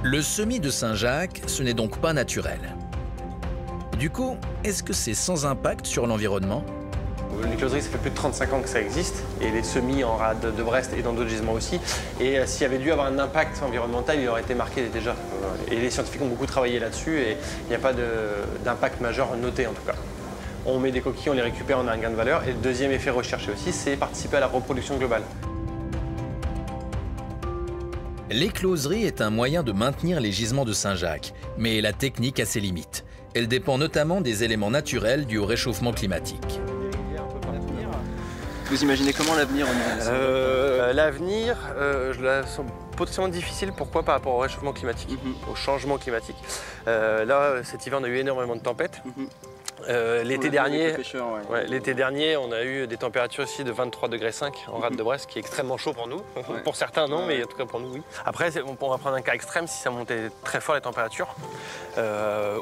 Le semis de Saint-Jacques, ce n'est donc pas naturel. Du coup, est-ce que c'est sans impact sur l'environnement? Les closeries, ça fait plus de 35 ans que ça existe, et les semis en rade de Brest et dans d'autres gisements aussi. Et s'il y avait dû avoir un impact environnemental, il aurait été marqué déjà. Et les scientifiques ont beaucoup travaillé là-dessus, et il n'y a pas d'impact majeur noté en tout cas. On met des coquilles, on les récupère, on a un gain de valeur. Et le deuxième effet recherché aussi, c'est participer à la reproduction globale. L'écloserie est un moyen de maintenir les gisements de Saint-Jacques, mais la technique a ses limites. Elle dépend notamment des éléments naturels dus au réchauffement climatique. Vous imaginez comment l'avenir L'avenir, je la sens potentiellement difficile. Pourquoi? Par rapport au réchauffement climatique, au changement climatique. Là, cet hiver, on a eu énormément de tempêtes. L'été dernier, on a eu des températures ici de 23,5 degrés en rade de Brest, qui est extrêmement chaud pour nous. Pour certains, non, mais en tout cas pour nous, oui. Après, on va prendre un cas extrême, si ça montait très fort les températures.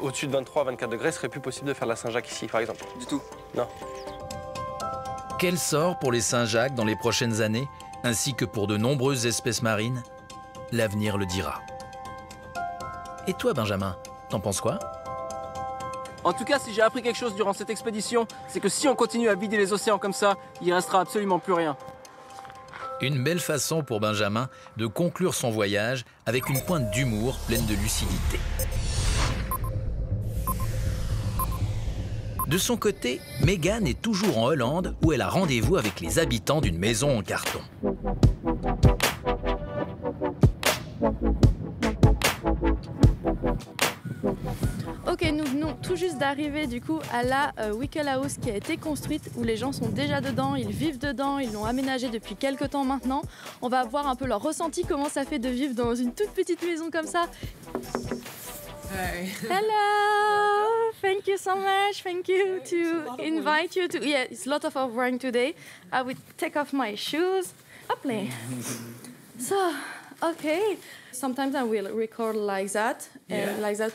Au-dessus de 23-24 degrés, ce serait plus possible de faire de la Saint-Jacques ici, par exemple. Du tout? Non. Quel sort pour les Saint-Jacques dans les prochaines années, ainsi que pour de nombreuses espèces marines? L'avenir le dira. Et toi, Benjamin, t'en penses quoi? En tout cas, si j'ai appris quelque chose durant cette expédition, c'est que si on continue à vider les océans comme ça, il restera absolument plus rien. Une belle façon pour Benjamin de conclure son voyage avec une pointe d'humour pleine de lucidité. De son côté, Megan est toujours en Hollande où elle a rendez-vous avec les habitants d'une maison en carton. Ok, nous venons tout juste d'arriver du coup à la Wickle House qui a été construite, où les gens sont déjà dedans, ils vivent dedans, ils l'ont aménagée depuis quelques temps maintenant. On va voir un peu leur ressenti, comment ça fait de vivre dans une toute petite maison comme ça. Hi. Hello! Thank you so much. Thank you to invite you to. Yeah, it's a lot of rain today. I will take off my shoes. Hopefully. So, okay. Sometimes I will record like that, and like that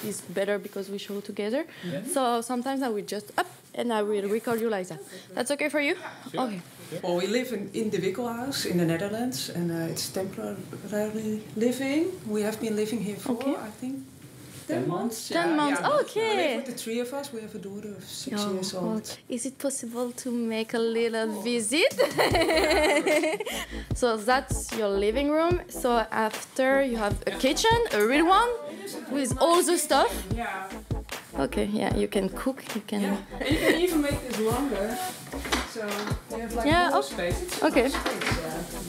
is better because we show together. Yeah. So sometimes I will just up and I will record you like that. That's okay for you? Sure. Okay. Well, we live in the Wikkelhuis in the Netherlands, and it's temporary living. We have been living here for, I think, 10 months. 10 months, okay. We live with the three of us. We have a daughter of 6 years old. Is it possible to make a little visit? So that's your living room. So after you have a kitchen, a real one, with all the stuff. Yeah. Okay, yeah, you can cook, you can... Yeah, and you can even make this longer. So you have like more space. It's okay.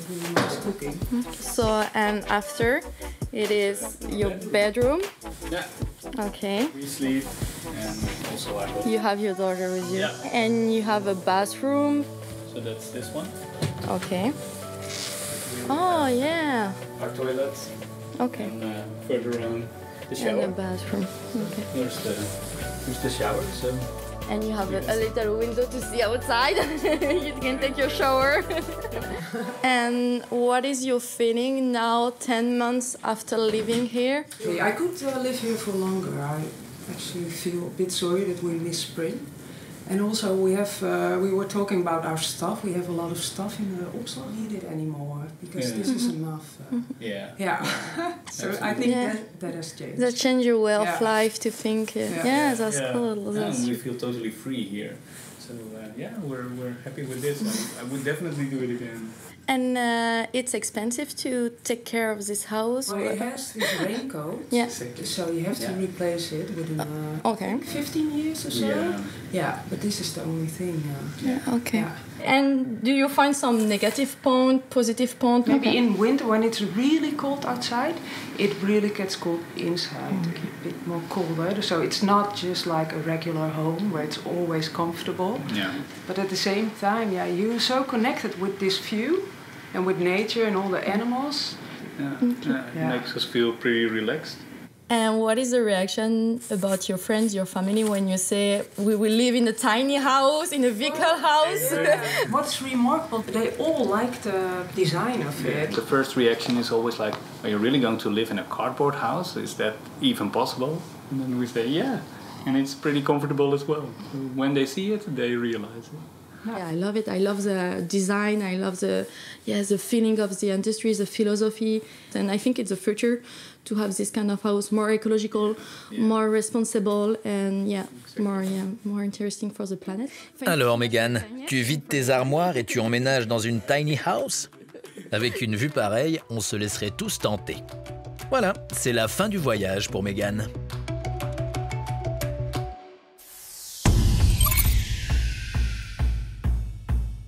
Really nice cooking. So, and after, it is your bedroom. Yeah. Okay. We sleep, and also I go. You have your daughter with you. Yeah. And you have a bathroom. So that's this one. Okay. Oh, yeah. Our toilet. Okay. And further on, the shower. And the bathroom. Okay. There's the shower, so. And you have a little window to see outside. You can take your shower. And what is your feeling now, 10 months after living here? I could live here for longer. I actually feel a bit sorry that we miss spring. And also we were talking about our stuff. We have a lot of stuff in the Opslag needed anymore because this is enough. Yeah. So I think that has changed. That changed your way of life to think. That's cool. Yeah, and we feel totally free here. So we're happy with this. I would definitely do it again. And it's expensive to take care of this house. Well, it has this raincoat. Yeah. So you have to replace it within 15 years or so. Yeah, but this is the only thing. Okay. Yeah. And do you find some negative point, positive point? Maybe in winter when it's really cold outside, it really gets cold inside, a bit more colder. So it's not just like a regular home where it's always comfortable. Yeah. But at the same time, you're so connected with this view and with nature and all the animals. It makes us feel pretty relaxed. And what is the reaction about your friends, your family, when you say we will live in a tiny house, in a Wickle house? What's remarkable, they all like the design of it. The first reaction is always like, are you really going to live in a cardboard house? Is that even possible? And then we say, yeah. And it's pretty comfortable as well. So when they see it, they realize it. Yeah, I love it. I love the design. I love the feeling of the industry, the philosophy. And I think it's the future to have this kind of house, more ecological, more responsible, and more interesting for the planet. Alors Megan, tu vides tes armoires et tu emménages dans une tiny house? Avec une vue pareille, on se laisserait tous tenter. Voilà, c'est la fin du voyage pour Megan.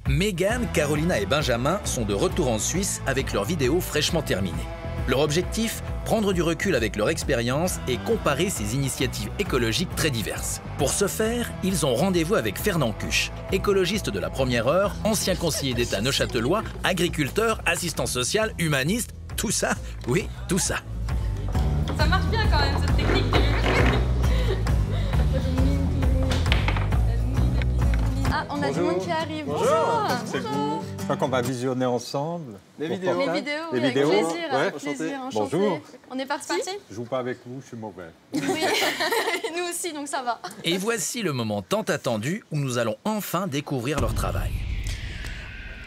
Megan, Carolina et Benjamin sont de retour en Suisse avec leurs vidéos fraîchement terminées. Leur objectif, prendre du recul avec leur expérience et comparer ces initiatives écologiques très diverses. Pour ce faire, ils ont rendez-vous avec Fernand Cuche, écologiste de la première heure, ancien conseiller d'État neuchâtelois, agriculteur, assistant social, humaniste, tout ça, oui, tout ça. Ça marche bien quand même cette technique. Ah, on a du monde qui arrive. Bonjour. C'est vous. Je crois qu'on va visionner ensemble. Les vidéos. Les vidéos, oui, avec plaisir, avec plaisir. Enchanté. Bonjour. On est parti. Je joue pas avec vous, je suis mauvais. Oui, nous aussi, donc ça va. Et voici le moment tant attendu où nous allons enfin découvrir leur travail.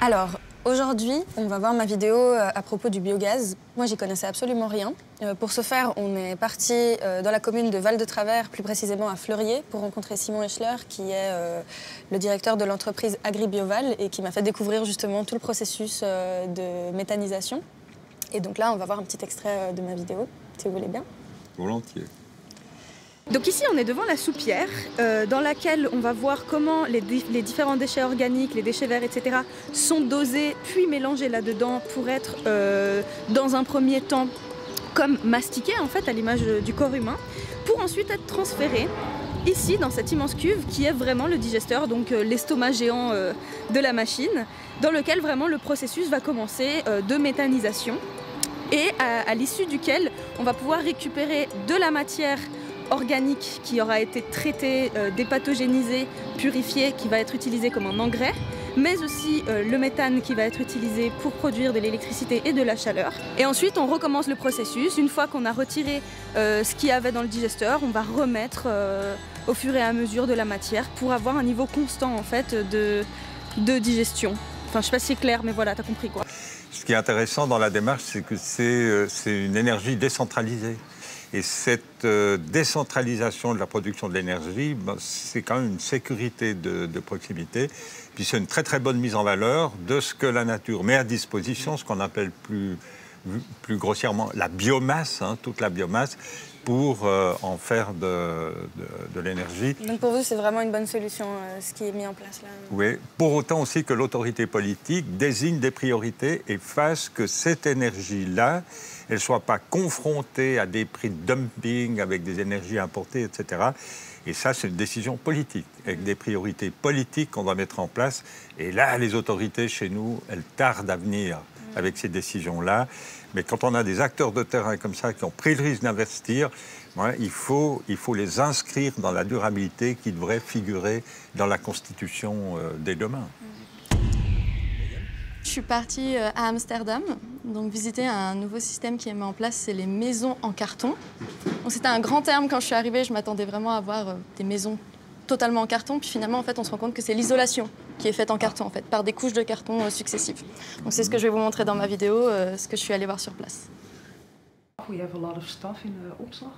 Alors, aujourd'hui, on va voir ma vidéo à propos du biogaz. Moi, j'y connaissais absolument rien. Pour ce faire, on est parti dans la commune de Val-de-Travers, plus précisément à Fleurier, pour rencontrer Simon Eschler, qui est le directeur de l'entreprise AgriBioval et qui m'a fait découvrir justement tout le processus de méthanisation. Et donc là, on va voir un petit extrait de ma vidéo, si vous voulez bien. Volontiers. Donc ici, on est devant la soupière dans laquelle on va voir comment les différents déchets organiques, les déchets verts, etc. sont dosés puis mélangés là-dedans pour être, dans un premier temps, comme mastiqués en fait, à l'image du corps humain, pour ensuite être transférés ici, dans cette immense cuve qui est vraiment le digesteur, donc l'estomac géant de la machine, dans lequel vraiment le processus va commencer de méthanisation et à l'issue duquel on va pouvoir récupérer de la matière organique qui aura été traitée, dépathogénisée, purifiée, qui va être utilisée comme un engrais, mais aussi le méthane qui va être utilisé pour produire de l'électricité et de la chaleur. Et ensuite, on recommence le processus. Une fois qu'on a retiré ce qu'il y avait dans le digesteur, on va remettre au fur et à mesure de la matière pour avoir un niveau constant en fait de digestion. Enfin, je sais pas si c'est clair, mais voilà, t'as compris quoi. Ce qui est intéressant dans la démarche, c'est que c'est une énergie décentralisée. Et cette décentralisation de la production de l'énergie, c'est quand même une sécurité de proximité. Puis c'est une très très bonne mise en valeur de ce que la nature met à disposition, ce qu'on appelle plus grossièrement la biomasse, hein, toute la biomasse, pour en faire de l'énergie. Donc pour vous, c'est vraiment une bonne solution, ce qui est mis en place là? Oui, pour autant aussi que l'autorité politique désigne des priorités et fasse que cette énergie-là, elle ne soit pas confrontée à des prix de dumping avec des énergies importées, etc. Et ça, c'est une décision politique, avec des priorités politiques qu'on doit mettre en place. Et là, les autorités chez nous, elles tardent à venir avec ces décisions-là. Mais quand on a des acteurs de terrain comme ça qui ont pris le risque d'investir, il faut les inscrire dans la durabilité qui devrait figurer dans la Constitution dès demain. Je suis partie à Amsterdam, donc visiter un nouveau système qui est mis en place, c'est les maisons en carton. C'était un grand terme quand je suis arrivée, je m'attendais vraiment à voir des maisons totalement en carton, puis finalement en fait on se rend compte que c'est l'isolation qui est faite en carton en fait, par des couches de carton successives. Donc c'est ce que je vais vous montrer dans ma vidéo, ce que je suis allée voir sur place. We have a lot of stuff in the opslag.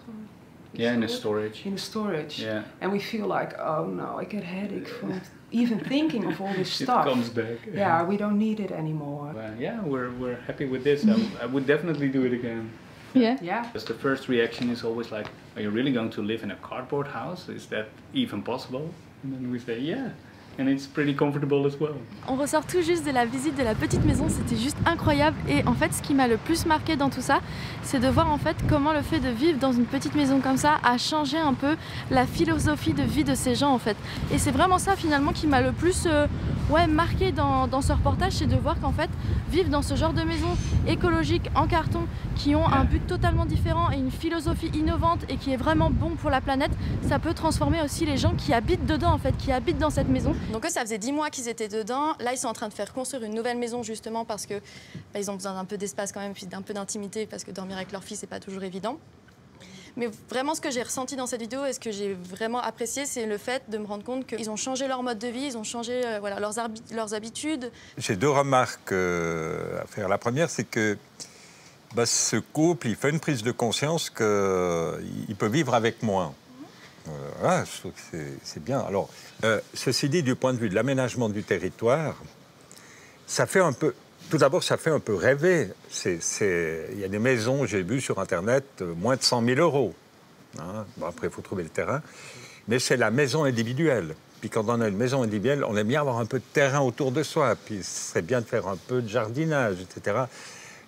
Yeah, in the storage. In the storage. Yeah. And we feel like, oh no, I get a headache from even thinking of all this stuff. It comes back. Yeah, we don't need it anymore. Well, yeah, we're happy with this. I would definitely do it again. Yeah. Yeah. Because the first reaction is always like, are you really going to live in a cardboard house? Is that even possible? And then we say, yeah. And it's pretty comfortable as well. On ressort tout juste de la visite de la petite maison, c'était juste incroyable. Et en fait, ce qui m'a le plus marqué dans tout ça, c'est de voir en fait comment le fait de vivre dans une petite maison comme ça a changé un peu la philosophie de vie de ces gens en fait. Et c'est vraiment ça finalement qui m'a le plus marqué dans ce reportage, c'est de voir qu'en fait, vivre dans ce genre de maison écologique en carton, qui ont un but totalement différent et une philosophie innovante et qui est vraiment bon pour la planète, ça peut transformer aussi les gens qui habitent dedans en fait, qui habitent dans cette maison. Donc eux, ça faisait 10 mois qu'ils étaient dedans. Là, ils sont en train de faire construire une nouvelle maison justement parce que ils ont besoin d'un peu d'espace quand même, puis d'un peu d'intimité parce que dormir avec leur fille, c'est pas toujours évident. Mais vraiment, ce que j'ai ressenti dans cette vidéo et ce que j'ai vraiment apprécié, c'est le fait de me rendre compte qu'ils ont changé leur mode de vie, ils ont changé leurs habitudes. J'ai deux remarques à faire. La première, c'est que Ce couple, il fait une prise de conscience qu'il peut vivre avec moins. Voilà, je trouve que c'est bien. Alors, ceci dit, du point de vue de l'aménagement du territoire, ça fait un peu... Tout d'abord, ça fait un peu rêver. Il y a des maisons, j'ai vu sur Internet, moins de 100 000 €. Hein? Bon, après, il faut trouver le terrain. Mais c'est la maison individuelle. Puis quand on a une maison individuelle, on aime bien avoir un peu de terrain autour de soi. Puis ce serait bien de faire un peu de jardinage, etc.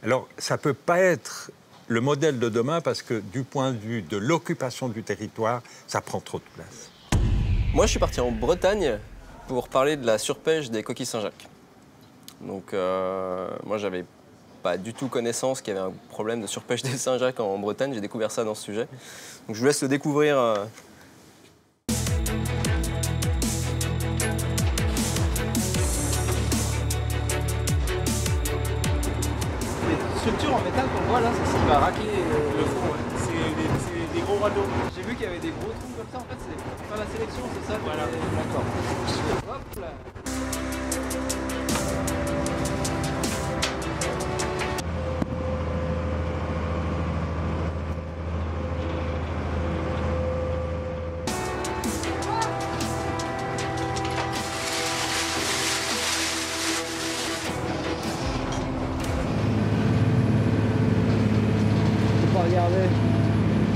Alors, ça ne peut pas être le modèle de demain parce que du point de vue de l'occupation du territoire, ça prend trop de place. Moi, je suis parti en Bretagne pour parler de la surpêche des coquilles Saint-Jacques. Donc, moi, j'avais pas du tout connaissance qu'il y avait un problème de surpêche des Saint-Jacques en Bretagne. J'ai découvert ça dans ce sujet. Donc, je vous laisse le découvrir. Les structures en métal qu'on voit là, c'est ce qui va racler le fond. Ouais. C'est des gros radeaux. J'ai vu qu'il y avait des gros trous comme ça. En fait, c'est pour faire la sélection, c'est ça? Voilà. D'accord. Hop là.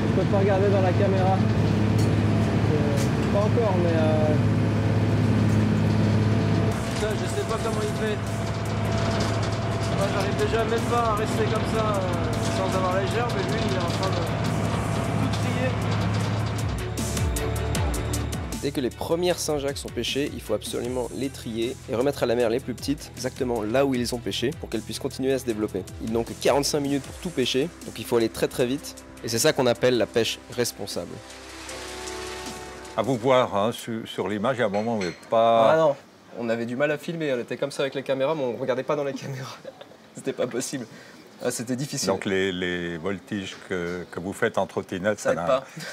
Je peux pas regarder dans la caméra. Pas encore, mais ça, je sais pas comment il fait. Moi, j'arrive déjà même pas à rester comme ça sans avoir les gerbes, et lui, il est en train de tout trier. Dès que les premières Saint-Jacques sont pêchées, il faut absolument les trier et remettre à la mer les plus petites, exactement là où ils ont pêché, pour qu'elles puissent continuer à se développer. Ils n'ont que 45 minutes pour tout pêcher, donc il faut aller très très vite. Et c'est ça qu'on appelle la pêche responsable. À vous voir, hein, sur l'image, il y a un moment où vous n'êtes pas... Ah non, on avait du mal à filmer, on était comme ça avec les caméras, mais on ne regardait pas dans les caméras. C'était pas possible. Ah, c'était difficile. Donc les voltiges que vous faites en trottinette, ça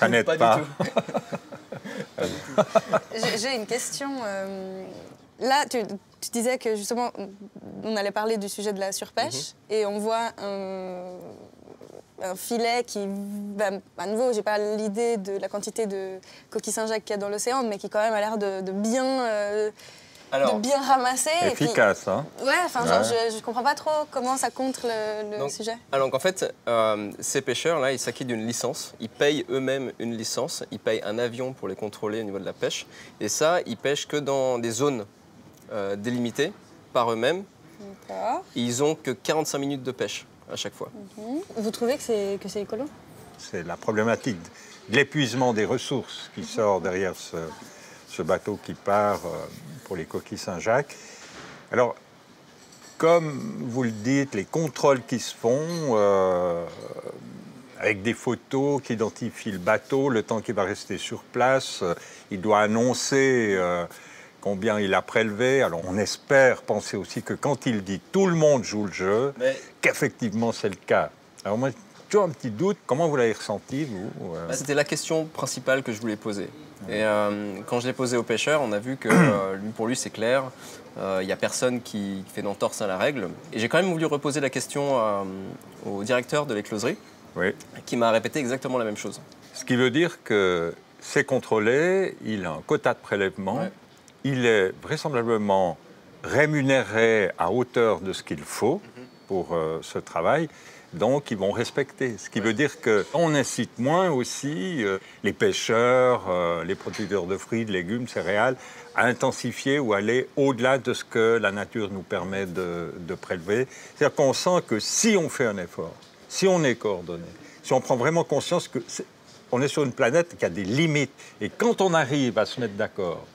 n'aide pas. pas. Du tout. J'ai une question. Là, tu disais que justement, on allait parler du sujet de la surpêche, et on voit un filet qui, à nouveau, j'ai pas l'idée de la quantité de coquilles Saint-Jacques qu'il y a dans l'océan, mais qui quand même a l'air de bien ramasser. Efficace, hein? Ouais, enfin, genre, je comprends pas trop comment ça contre le sujet. Alors en fait, ces pêcheurs-là, ils s'acquittent d'une licence. Ils payent eux-mêmes une licence. Ils payent un avion pour les contrôler au niveau de la pêche. Et ça, ils pêchent que dans des zones délimitées par eux-mêmes. D'accord. Ils ont que 45 minutes de pêche à chaque fois. Vous trouvez que c'est écolo? C'est la problématique de l'épuisement des ressources qui sort derrière ce bateau qui part pour les coquilles Saint-Jacques. Alors, comme vous le dites, les contrôles qui se font avec des photos qui identifient le bateau, le temps qu'il va rester sur place, il doit annoncer combien il a prélevé. Alors, on espère penser aussi que quand il dit « tout le monde joue le jeu », qu'effectivement, c'est le cas. Alors, moi, j'ai toujours un petit doute. Comment vous l'avez ressenti, vous? C'était la question principale que je voulais poser. Et quand je l'ai posé au pêcheur, on a vu que pour lui, c'est clair. Il n'y a personne qui fait d'entorse à la règle. Et j'ai quand même voulu reposer la question au directeur de l'écloserie, qui m'a répété exactement la même chose. Ce qui veut dire que c'est contrôlé, il a un quota de prélèvement, il est vraisemblablement rémunéré à hauteur de ce qu'il faut pour ce travail. Donc, ils vont respecter. Ce qui veut dire qu'on incite moins aussi les pêcheurs, les producteurs de fruits, de légumes, céréales, à intensifier ou aller au-delà de ce que la nature nous permet de prélever. C'est-à-dire qu'on sent que si on fait un effort, si on est coordonné, si on prend vraiment conscience qu'on est sur une planète qui a des limites, et quand on arrive à se mettre d'accord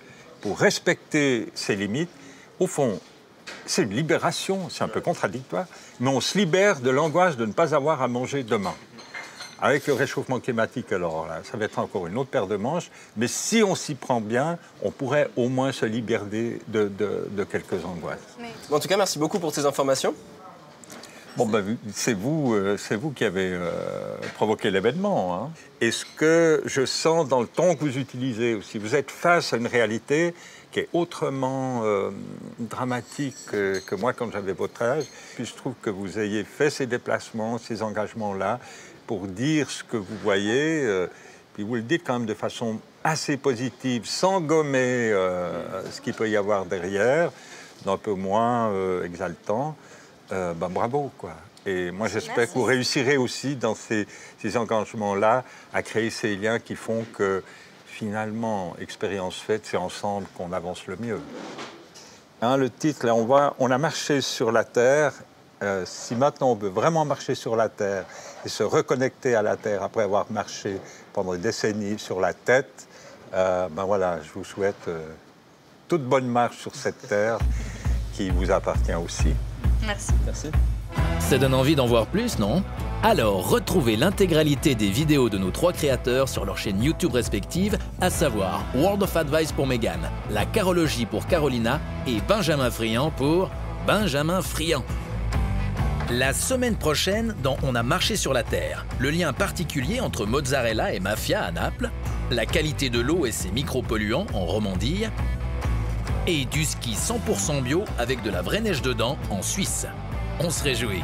pour respecter ces limites, au fond, c'est une libération, c'est un peu contradictoire, mais on se libère de l'angoisse de ne pas avoir à manger demain. Avec le réchauffement climatique, alors là, ça va être encore une autre paire de manches, mais si on s'y prend bien, on pourrait au moins se libérer de quelques angoisses. En tout cas, merci beaucoup pour ces informations. Bon, ben, c'est vous qui avez provoqué l'événement. Hein. Et ce que je sens dans le ton que vous utilisez aussi, vous êtes face à une réalité qui est autrement dramatique que moi quand j'avais votre âge. Puis je trouve que vous ayez fait ces déplacements, ces engagements-là, pour dire ce que vous voyez, puis vous le dites quand même de façon assez positive, sans gommer ce qu'il peut y avoir derrière, d'un peu moins exaltant. Ben, bravo, quoi. Et moi, j'espère que vous réussirez aussi dans ces engagements-là à créer ces liens qui font que, finalement, expérience faite, c'est ensemble qu'on avance le mieux. Hein, le titre, là, on a marché sur la Terre. Si maintenant on veut vraiment marcher sur la Terre et se reconnecter à la Terre après avoir marché pendant des décennies sur la tête, ben voilà, je vous souhaite toute bonne marche sur cette Terre qui vous appartient aussi. Merci. Merci. Ça donne envie d'en voir plus, non? Alors, retrouvez l'intégralité des vidéos de nos 3 créateurs sur leurs chaînes YouTube respectives, à savoir World of Advice pour Mégane, La Carologie pour Carolina et Benjamin Friand pour Benjamin Friand. La semaine prochaine, dans On a marché sur la Terre, le lien particulier entre mozzarella et mafia à Naples, la qualité de l'eau et ses micropolluants en Romandie, et du ski 100% bio avec de la vraie neige dedans en Suisse. On se réjouit.